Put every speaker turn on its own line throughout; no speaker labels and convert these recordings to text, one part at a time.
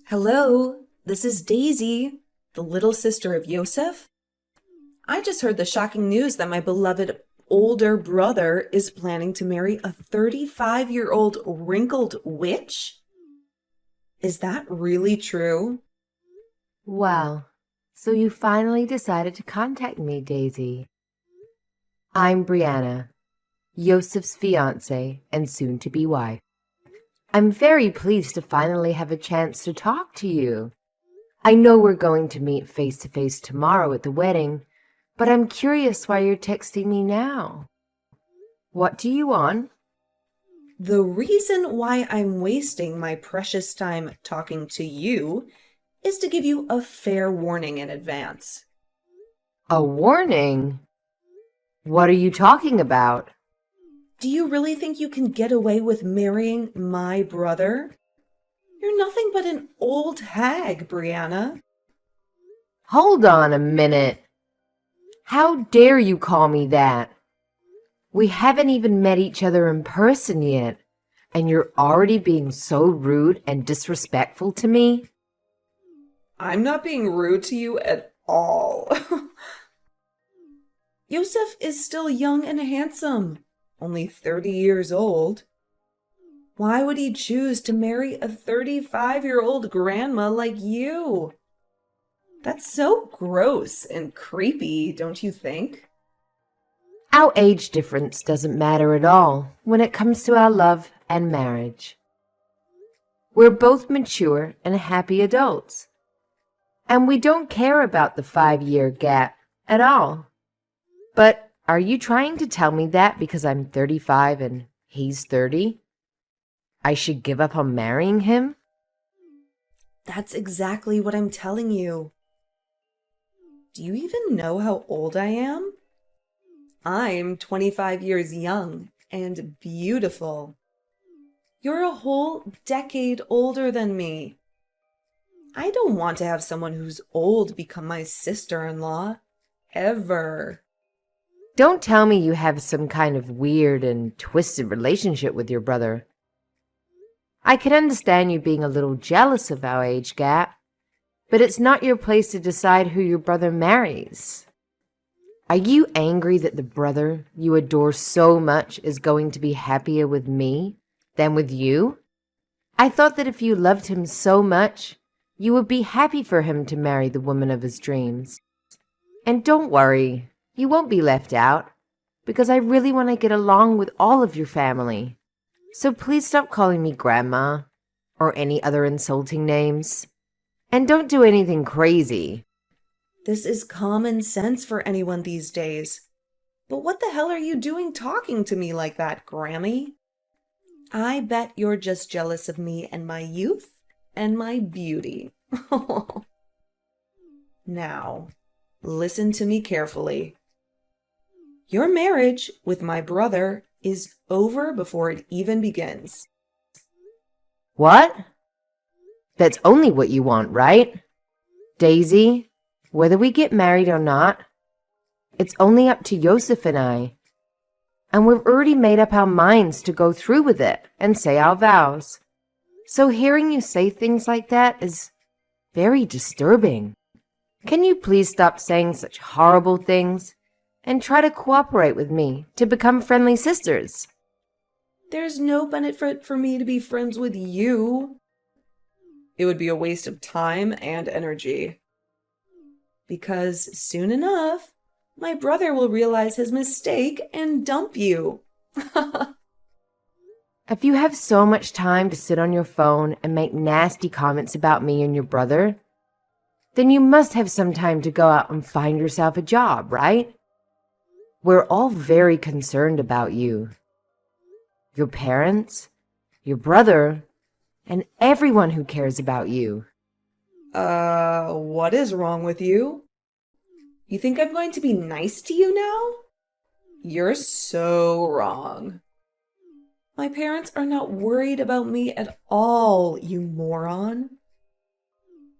Hello, this is Daisy, the little sister of Yosef. I just heard the shocking news that my beloved older brother is planning to marry a 35-year-old wrinkled witch. Is that really true?
Well, so you finally decided to contact me, Daisy. I'm Brianna, Yosef's fiance and soon-to-be wife. I'm very pleased to finally have a chance to talk to you. I know we're going to meet face-to-face tomorrow at the wedding, but I'm curious why you're texting me now. What do you want?
The reason why I'm wasting my precious time talking to you is to give you a fair warning in advance.
A warning? What are you talking about?
Do you really think you can get away with marrying my brother? You're nothing but an old hag, Brianna.
Hold on a minute. How dare you call me that? We haven't even met each other in person yet, and you're already being so rude and disrespectful to me?
I'm not being rude to you at all. Yosef is still young and handsome, only 30 years old. Why would he choose to marry a 35-year-old grandma like you? That's so gross and creepy, don't you think?
Our age difference doesn't matter at all when it comes to our love and marriage. We're both mature and happy adults, and we don't care about the 5-year gap at all. But are you trying to tell me that because I'm 35 and he's 30? I should give up on marrying him?
That's exactly what I'm telling you. Do you even know how old I am? I'm 25 years young and beautiful. You're a whole decade older than me. I don't want to have someone who's old become my sister-in-law. Ever.
Don't tell me you have some kind of weird and twisted relationship with your brother. I can understand you being a little jealous of our age gap, but it's not your place to decide who your brother marries. Are you angry that the brother you adore so much is going to be happier with me than with you? I thought that if you loved him so much, you would be happy for him to marry the woman of his dreams. And don't worry, you won't be left out, because I really want to get along with all of your family. So please stop calling me Grandma or any other insulting names. And don't do anything crazy.
This is common sense for anyone these days. But what the hell are you doing talking to me like that, Grammy? I bet you're just jealous of me and my youth and my beauty. Now, listen to me carefully. Your marriage with my brother is over before it even begins.
What? That's only what you want, right? Daisy, whether we get married or not, it's only up to Yosef and I. And we've already made up our minds to go through with it and say our vows. So hearing you say things like that is very disturbing. Can you please stop saying such horrible things and try to cooperate with me to become friendly sisters?
There's no benefit for me to be friends with you. It would be a waste of time and energy. Because soon enough, my brother will realize his mistake and dump you.
If you have so much time to sit on your phone and make nasty comments about me and your brother, then you must have some time to go out and find yourself a job, right? We're all very concerned about you. Your parents, your brother, and everyone who cares about you.
What is wrong with you? You think I'm going to be nice to you now? You're so wrong. My parents are not worried about me at all, you moron.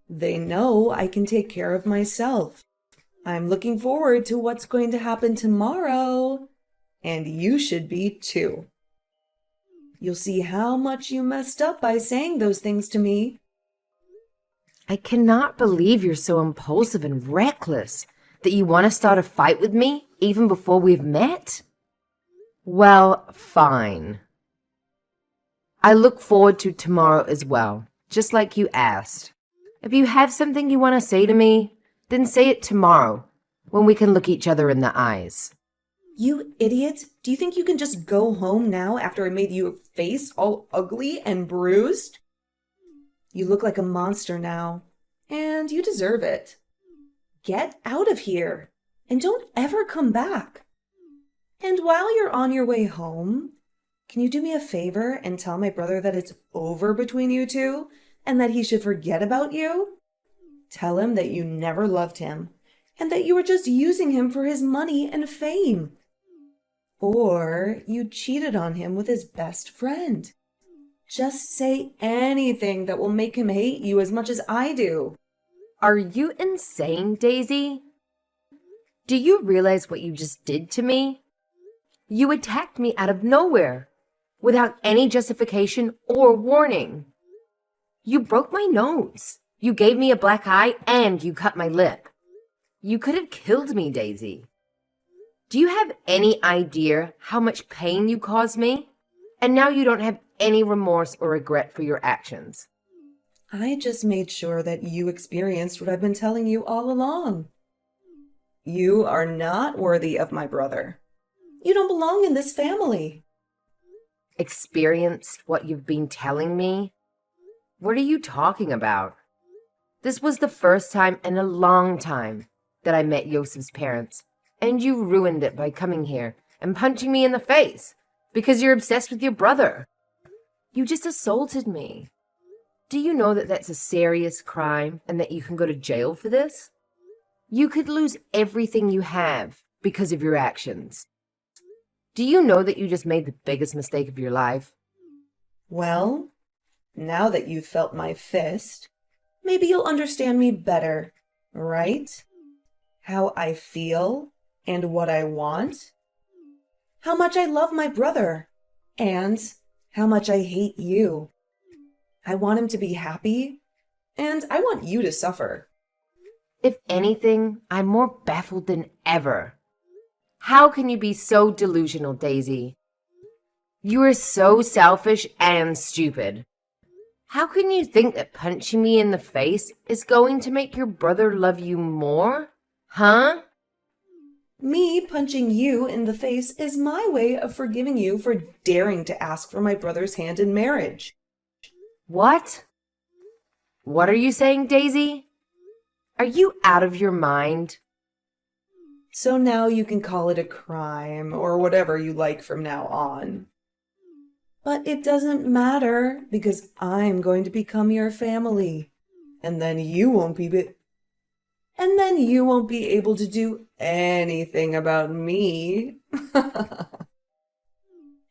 They know I can take care of myself. I'm looking forward to what's going to happen tomorrow. And you should be too. You'll see how much you messed up by saying those things to me.
I cannot believe you're so impulsive and reckless that you want to start a fight with me even before we've met. Well, fine. I look forward to tomorrow as well, just like you asked. If you have something you want to say to me, then say it tomorrow, when we can look each other in the eyes.
You idiot! Do you think you can just go home now after I made your face all ugly and bruised? You look like a monster now, and you deserve it. Get out of here, and don't ever come back. And while you're on your way home, can you do me a favor and tell my brother that it's over between you two and that he should forget about you? Tell him that you never loved him and that you were just using him for his money and fame. Or you cheated on him with his best friend. Just say anything that will make him hate you as much as I do.
Are you insane, Daisy? Do you realize what you just did to me? You attacked me out of nowhere, without any justification or warning. You broke my nose. You gave me a black eye and you cut my lip. You could have killed me, Daisy. Do you have any idea how much pain you caused me? And now you don't have any remorse or regret for your actions.
I just made sure that you experienced what I've been telling you all along. You are not worthy of my brother. You don't belong in this family.
Experienced what you've been telling me? What are you talking about? This was the first time in a long time that I met Yosef's parents, and you ruined it by coming here and punching me in the face because you're obsessed with your brother. You just assaulted me. Do you know that that's a serious crime and that you can go to jail for this? You could lose everything you have because of your actions. Do you know that you just made the biggest mistake of your life?
Well, now that you've felt my fist, maybe you'll understand me better, right? How I feel and what I want. How much I love my brother and how much I hate you. I want him to be happy and I want you to suffer.
If anything, I'm more baffled than ever. How can you be so delusional, Daisy? You are so selfish and stupid. How can you think that punching me in the face is going to make your brother love you more? Huh?
Me punching you in the face is my way of forgiving you for daring to ask for my brother's hand in marriage.
What? What are you saying, Daisy? Are you out of your mind?
So now you can call it a crime or whatever you like from now on. But it doesn't matter because I'm going to become your family. And then you won't be able to do anything about me.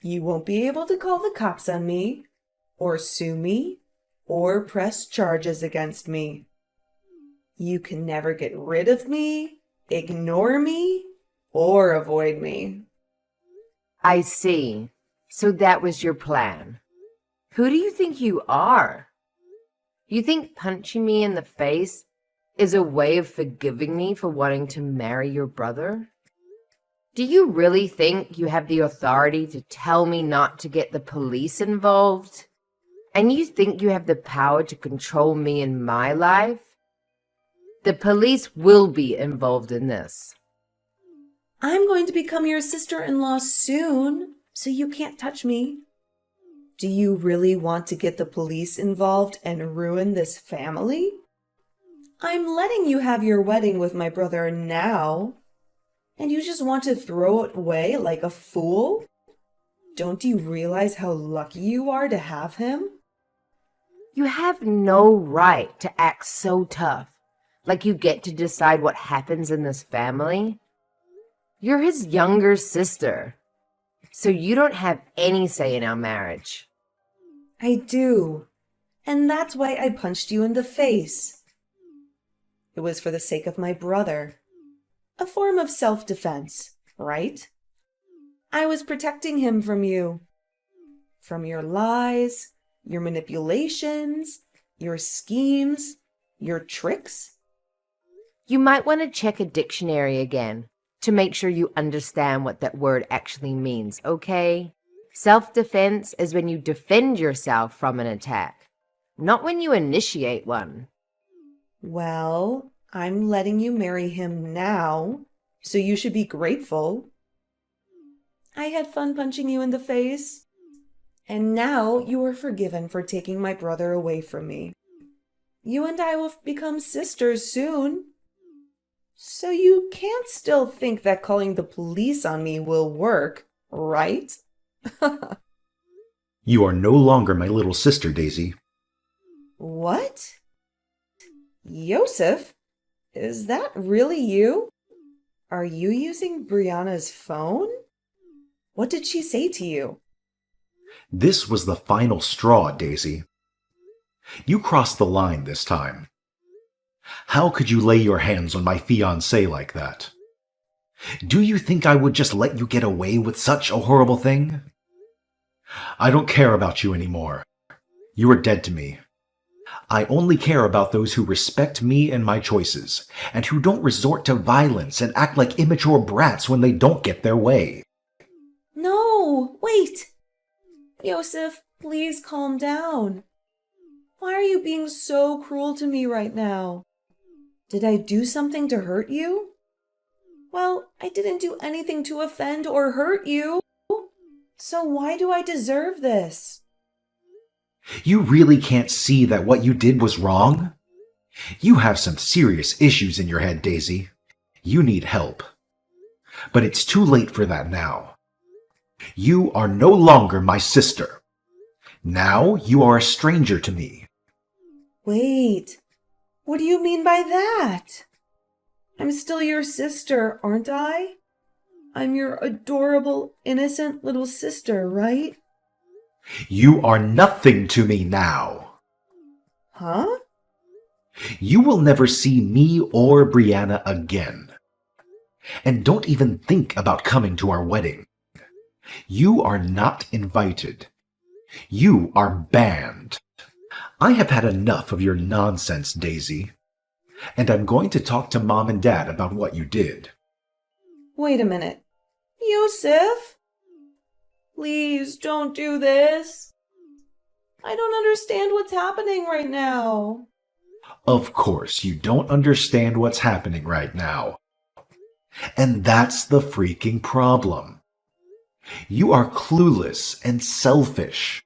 You won't be able to call the cops on me, or sue me, or press charges against me. You can never get rid of me, ignore me, or avoid me.
I see. So that was your plan. Who do you think you are? You think punching me in the face is a way of forgiving me for wanting to marry your brother? Do you really think you have the authority to tell me not to get the police involved? And you think you have the power to control me in my life? The police will be involved in this.
I'm going to become your sister-in-law soon, so you can't touch me. Do you really want to get the police involved and ruin this family? I'm letting you have your wedding with my brother now, and you just want to throw it away like a fool? Don't you realize how lucky you are to have him?
You have no right to act so tough, like you get to decide what happens in this family. You're his younger sister, so you don't have any say in our marriage.
I do, and that's why I punched you in the face. It was for the sake of my brother. A form of self-defense, right? I was protecting him from you. From your lies, your manipulations, your schemes, Your tricks?
You might want to check a dictionary again to make sure you understand what that word actually means, okay? Self-defense is when you defend yourself from an attack, not when you initiate one.
Well, I'm letting you marry him now, so you should be grateful. I had fun punching you in the face, and now you are forgiven for taking my brother away from me. You and I will become sisters soon. So you can't still think that calling the police on me will work, right?
You are no longer my little sister, Daisy.
What? Yosef? Is that really you? Are you using Brianna's phone? What did she say to you?
This was the final straw, Daisy. You crossed the line this time. How could you lay your hands on my fiancée like that? Do you think I would just let you get away with such a horrible thing? I don't care about you anymore. You are dead to me. I only care about those who respect me and my choices, and who don't resort to violence and act like immature brats when they don't get their way.
No, wait! Yosef, please calm down. Why are you being so cruel to me right now? Did I do something to hurt you? Well, I didn't do anything to offend or hurt you. So why do I deserve this?
You really can't see that what you did was wrong? You have some serious issues in your head, Daisy. You need help. But it's too late for that now. You are no longer my sister. Now you are a stranger to me.
Wait, what do you mean by that? I'm still your sister, aren't I? I'm your adorable, innocent little sister, right?
You are nothing to me now.
Huh?
You will never see me or Brianna again. And don't even think about coming to our wedding. You are not invited. You are banned. I have had enough of your nonsense, Daisy. And I'm going to talk to Mom and Dad about what you did.
Wait a minute. Yosef? Please don't do this. I don't understand what's happening right now.
Of course, you don't understand what's happening right now. And that's the freaking problem. You are clueless and selfish.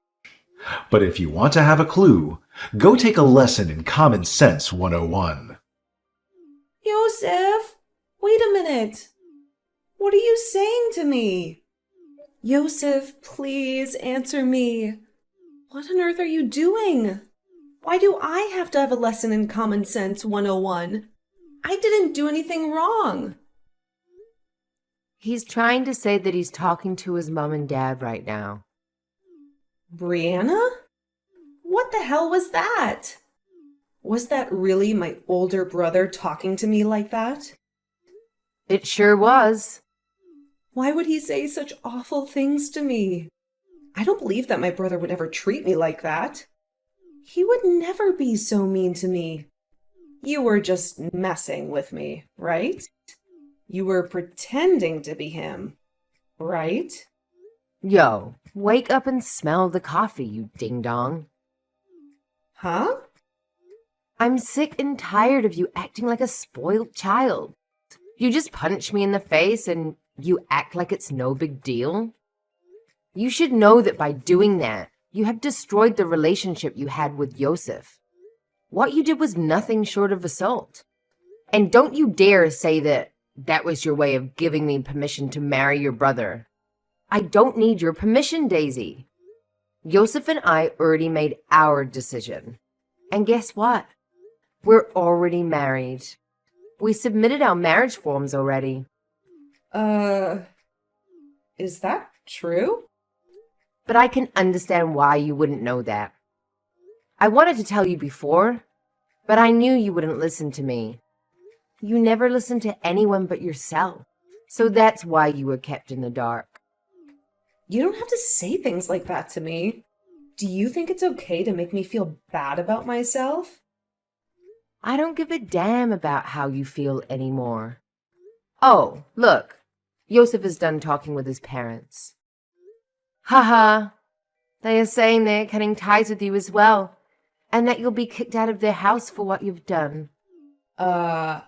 But if you want to have a clue, go take a lesson in Common Sense 101.
Yosef, wait a minute. What are you saying to me? Yosef, please answer me. What on earth are you doing? Why do I have to have a lesson in Common Sense 101? I didn't do anything wrong.
He's trying to say that he's talking to his mom and dad right now.
Brianna? What the hell was that? Was that really my older brother talking to me like that?
It sure was.
Why would he say such awful things to me? I don't believe that my brother would ever treat me like that. He would never be so mean to me. You were just messing with me, right? You were pretending to be him, right?
Yo, wake up and smell the coffee, you ding-dong.
Huh?
I'm sick and tired of you acting like a spoiled child. You just punch me in the face and you act like it's no big deal. You should know that by doing that, you have destroyed the relationship you had with Yosef. What you did was nothing short of assault. And don't you dare say that that was your way of giving me permission to marry your brother. I don't need your permission, Daisy. Yosef and I already made our decision. And guess what? We're already married. We submitted our marriage forms already.
Is that true?
But I can understand why you wouldn't know that. I wanted to tell you before, but I knew you wouldn't listen to me. You never listen to anyone but yourself. So that's why you were kept in the dark.
You don't have to say things like that to me. Do you think it's okay to make me feel bad about myself?
I don't give a damn about how you feel anymore. Oh, look, Yosef is done talking with his parents. Haha, they are saying they're cutting ties with you as well, and that you'll be kicked out of their house for what you've done.
I'm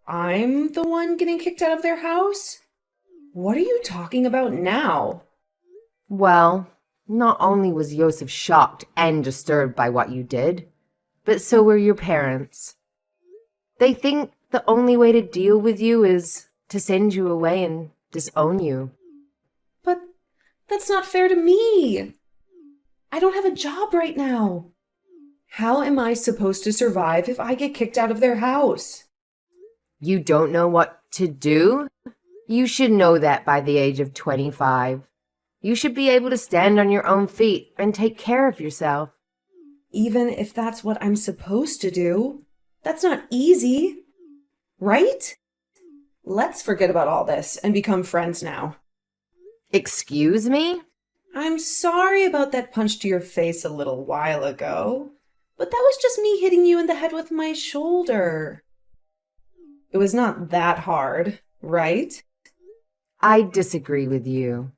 the one getting kicked out of their house? What are you talking about now?
Well, not only was Yosef shocked and disturbed by what you did, but so were your parents. They think the only way to deal with you is to send you away and disown you.
But that's not fair to me. I don't have a job right now. How am I supposed to survive if I get kicked out of their house?
You don't know what to do? You should know that by the age of 25. You should be able to stand on your own feet and take care of yourself.
Even if that's what I'm supposed to do, that's not easy, right? Let's forget about all this and become friends now.
Excuse me?
I'm sorry about that punch to your face a little while ago, but that was just me hitting you in the head with my shoulder. It was not that hard, right?
I disagree with you.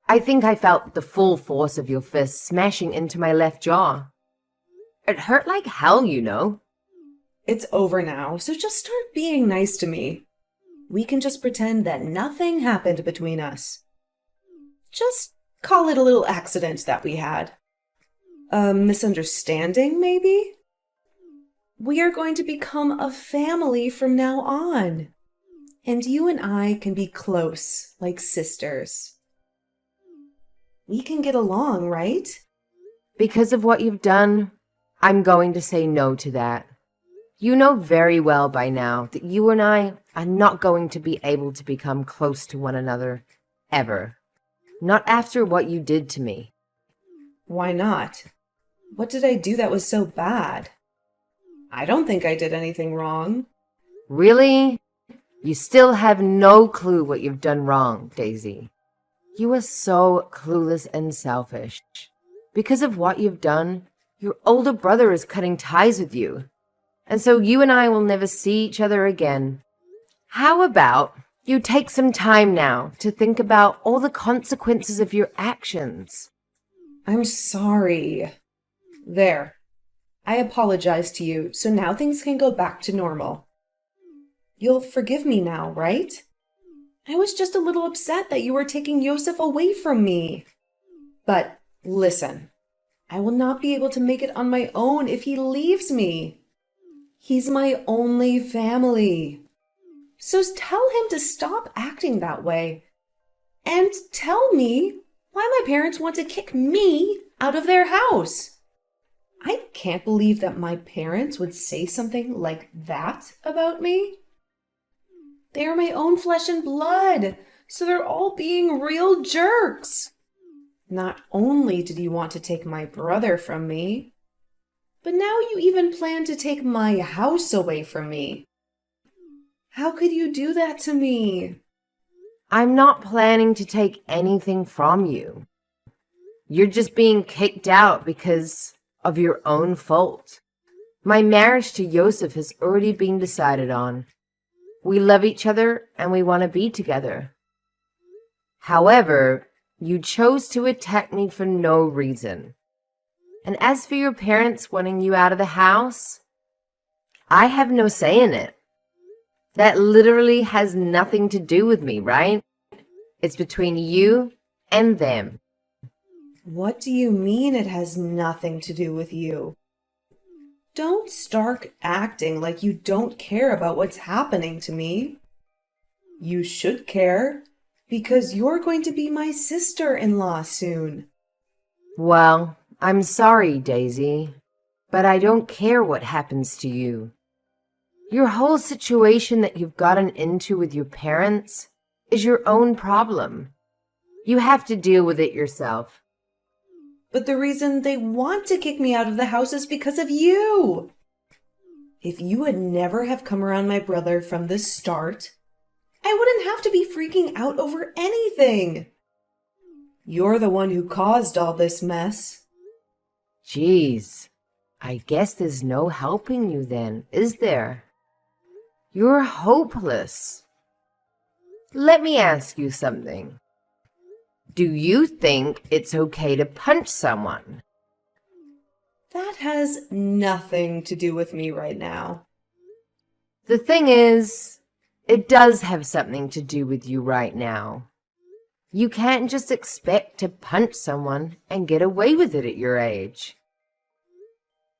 I think I felt the full force of your fist smashing into my left jaw. It hurt like hell, you know.
It's over now, so just start being nice to me. We can just pretend that nothing happened between us. Just call it a little accident that we had. A misunderstanding, maybe? We are going to become a family from now on. And you and I can be close, like sisters. We can get along, right?
Because of what you've done, I'm going to say no to that. You know very well by now that you and I are not going to be able to become close to one another, ever. Not after what you did to me.
Why not? What did I do that was so bad? I don't think I did anything wrong.
Really? You still have no clue what you've done wrong, Daisy. You are so clueless and selfish. Because of what you've done, your older brother is cutting ties with you. And so you and I will never see each other again. How about you take some time now to think about all the consequences of your actions?
I'm sorry. There. I apologize to you, so now things can go back to normal. You'll forgive me now, right? I was just a little upset that you were taking Yosef away from me. But listen, I will not be able to make it on my own if he leaves me. He's my only family. So tell him to stop acting that way. And tell me why my parents want to kick me out of their house. I can't believe that my parents would say something like that about me. They are my own flesh and blood, so they're all being real jerks. Not only did you want to take my brother from me, but now you even plan to take my house away from me. How could you do that to me?
I'm not planning to take anything from you. You're just being kicked out because of your own fault. My marriage to Yosef has already been decided on. We love each other and we want to be together. However, you chose to attack me for no reason. And as for your parents wanting you out of the house, I have no say in it. That literally has nothing to do with me, right? It's between you and them.
What do you mean it has nothing to do with you? Don't start acting like you don't care about what's happening to me. You should care, because you're going to be my sister-in-law soon.
Well, I'm sorry, Daisy, but I don't care what happens to you. Your whole situation that you've gotten into with your parents is your own problem. You have to deal with it yourself.
But the reason they want to kick me out of the house is because of you. If you would never have come around my brother from the start, I wouldn't have to be freaking out over anything. You're the one who caused all this mess.
Jeez, I guess there's no helping you then, is there? You're hopeless. Let me ask you something. Do you think it's okay to punch someone?
That has nothing to do with me right now.
The thing is, it does have something to do with you right now. You can't just expect to punch someone and get away with it at your age.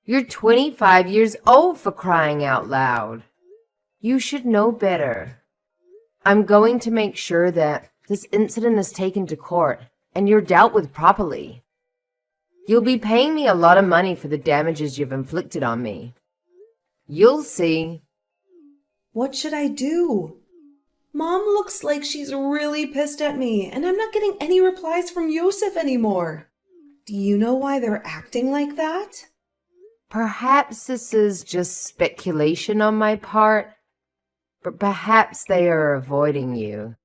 You're 25 years old, for crying out loud. You should know better. I'm going to make sure that this incident is taken to court and you're dealt with properly. You'll be paying me a lot of money for the damages you've inflicted on me. You'll see.
What should I do? Mom looks like she's really pissed at me, and I'm not getting any replies from Yosef anymore. Do you know why they're acting like that?
Perhaps this is just speculation on my part, but perhaps they are avoiding you.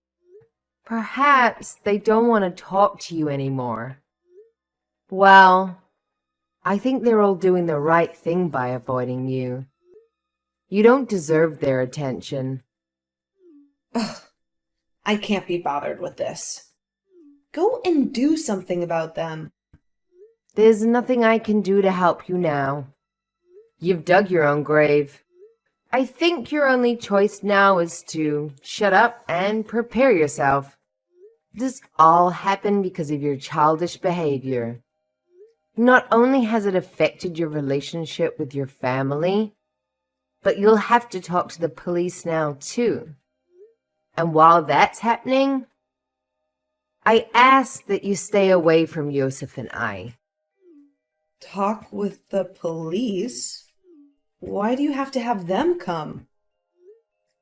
Perhaps they don't want to talk to you anymore. Well, I think they're all doing the right thing by avoiding you. You don't deserve their attention.
Ugh, I can't be bothered with this. Go and do something about them.
There's nothing I can do to help you now. You've dug your own grave. I think your only choice now is to shut up and prepare yourself. This all happened because of your childish behavior. Not only has it affected your relationship with your family, but you'll have to talk to the police now too. And while that's happening, I ask that you stay away from Yosef and I.
Talk with the police? Why do you have to have them come?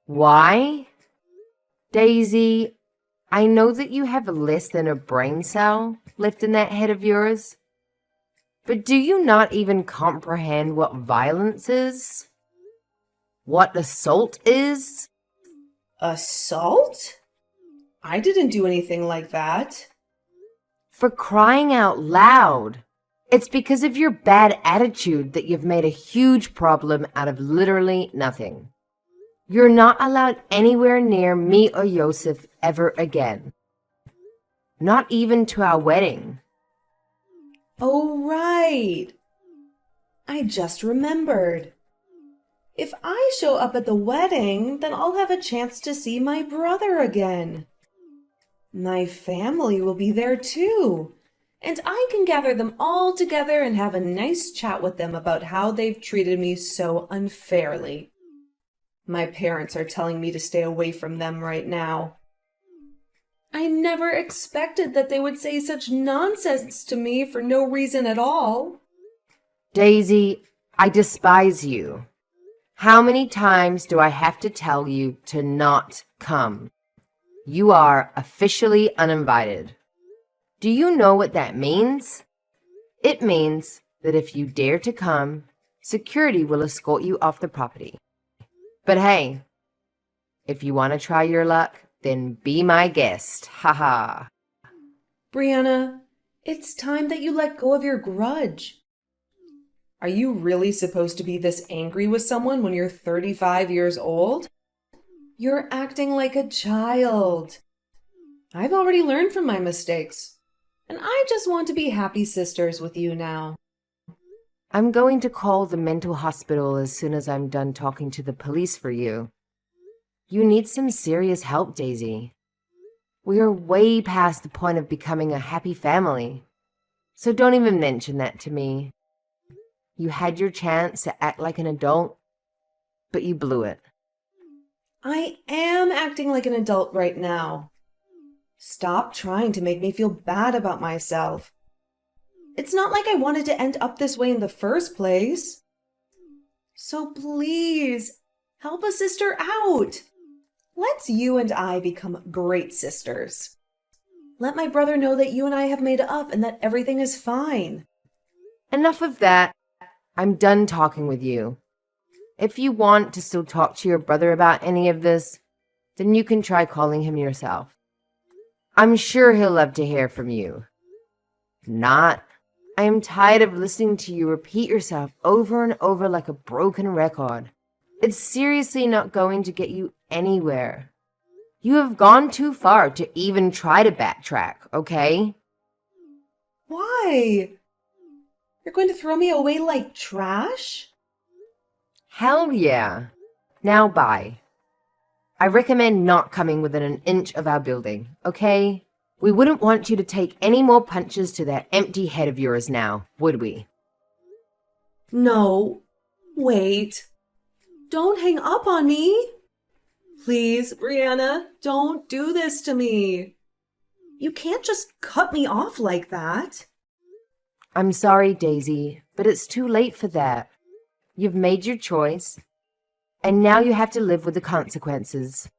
Why? Daisy, I know that you have less than a brain cell left in that head of yours, but do you not even comprehend what violence is? What assault is?
Assault? I didn't do anything like that.
For crying out loud! It's because of your bad attitude that you've made a huge problem out of literally nothing. You're not allowed anywhere near me or Yosef ever again. Not even to our wedding.
Oh, right. I just remembered. If I show up at the wedding, then I'll have a chance to see my brother again. My family will be there too, and I can gather them all together and have a nice chat with them about how they've treated me so unfairly. My parents are telling me to stay away from them right now. I never expected that they would say such nonsense to me for no reason at all.
Daisy, I despise you. How many times do I have to tell you to not come? You are officially uninvited. Do you know what that means? It means that if you dare to come, security will escort you off the property. But hey, if you want to try your luck, then be my guest. Ha ha.
Brianna, it's time that you let go of your grudge. Are you really supposed to be this angry with someone when you're 35 years old? You're acting like a child. I've already learned from my mistakes, and I just want to be happy sisters with you now.
I'm going to call the mental hospital as soon as I'm done talking to the police for you. You need some serious help, Daisy. We are way past the point of becoming a happy family, so don't even mention that to me. You had your chance to act like an adult, but you blew it.
I am acting like an adult right now. Stop trying to make me feel bad about myself. It's not like I wanted to end up this way in the first place. So please, help a sister out. Let's you and I become great sisters. Let my brother know that you and I have made up and that everything is fine.
Enough of that. I'm done talking with you. If you want to still talk to your brother about any of this, then you can try calling him yourself. I'm sure he'll love to hear from you. Not, I am tired of listening to you repeat yourself over and over like a broken record. It's seriously not going to get you anywhere. You have gone too far to even try to backtrack, okay?
Why? You're going to throw me away like trash?
Hell yeah. Now bye. I recommend not coming within an inch of our building, okay? We wouldn't want you to take any more punches to that empty head of yours now, would we?
No. Wait. Don't hang up on me. Please, Brianna, don't do this to me. You can't just cut me off like that.
I'm sorry, Daisy, but it's too late for that. You've made your choice, and now you have to live with the consequences.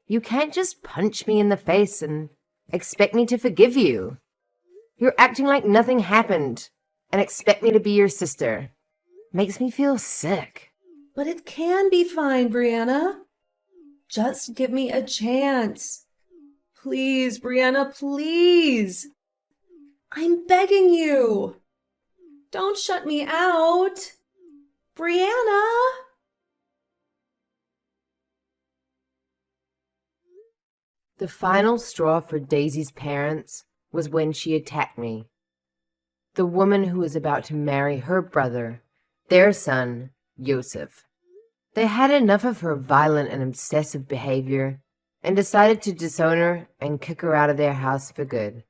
You can't just punch me in the face and expect me to forgive you. You're acting like nothing happened and expect me to be your sister. Makes me feel sick.
But it can be fine, Brianna. Just give me a chance. Please, Brianna, please. I'm begging you. Don't shut me out. Brianna!
The final straw for Daisy's parents was when she attacked me. The woman who was about to marry her brother, their son, Yosef. They had enough of her violent and obsessive behavior and decided to disown her and kick her out of their house for good.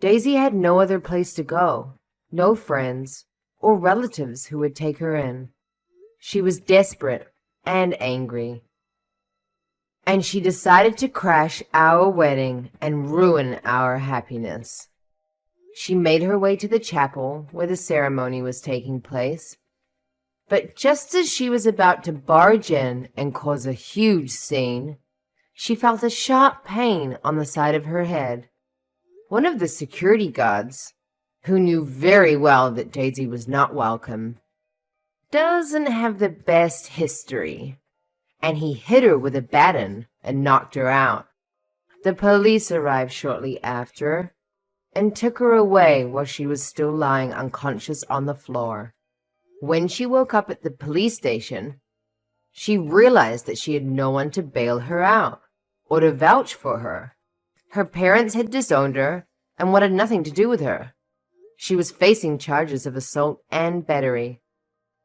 Daisy had no other place to go, no friends or relatives who would take her in. She was desperate and angry, and she decided to crash our wedding and ruin our happiness. She made her way to the chapel where the ceremony was taking place, but just as she was about to barge in and cause a huge scene, she felt a sharp pain on the side of her head. One of the security guards, who knew very well that Daisy was not welcome, doesn't have the best history, and he hit her with a baton and knocked her out. The police arrived shortly after and took her away while she was still lying unconscious on the floor. When she woke up at the police station, she realized that she had no one to bail her out or to vouch for her. Her parents had disowned her and wanted nothing to do with her. She was facing charges of assault and battery,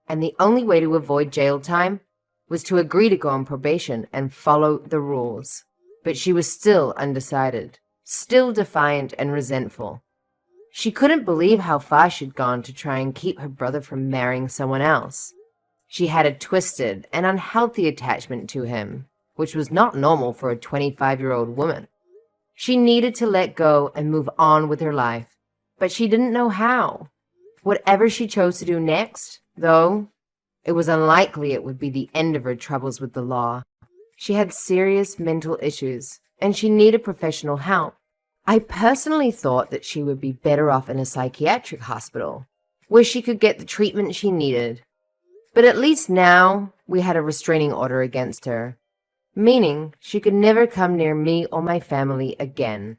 and the only way to avoid jail time was to agree to go on probation and follow the rules. But she was still undecided, still defiant and resentful. She couldn't believe how far she'd gone to try and keep her brother from marrying someone else. She had a twisted and unhealthy attachment to him, which was not normal for a 25-year-old woman. She needed to let go and move on with her life, but she didn't know how. Whatever she chose to do next, though, it was unlikely it would be the end of her troubles with the law. She had serious mental issues, and she needed professional help. I personally thought that she would be better off in a psychiatric hospital, where she could get the treatment she needed. But at least now we had a restraining order against her, meaning she could never come near me or my family again.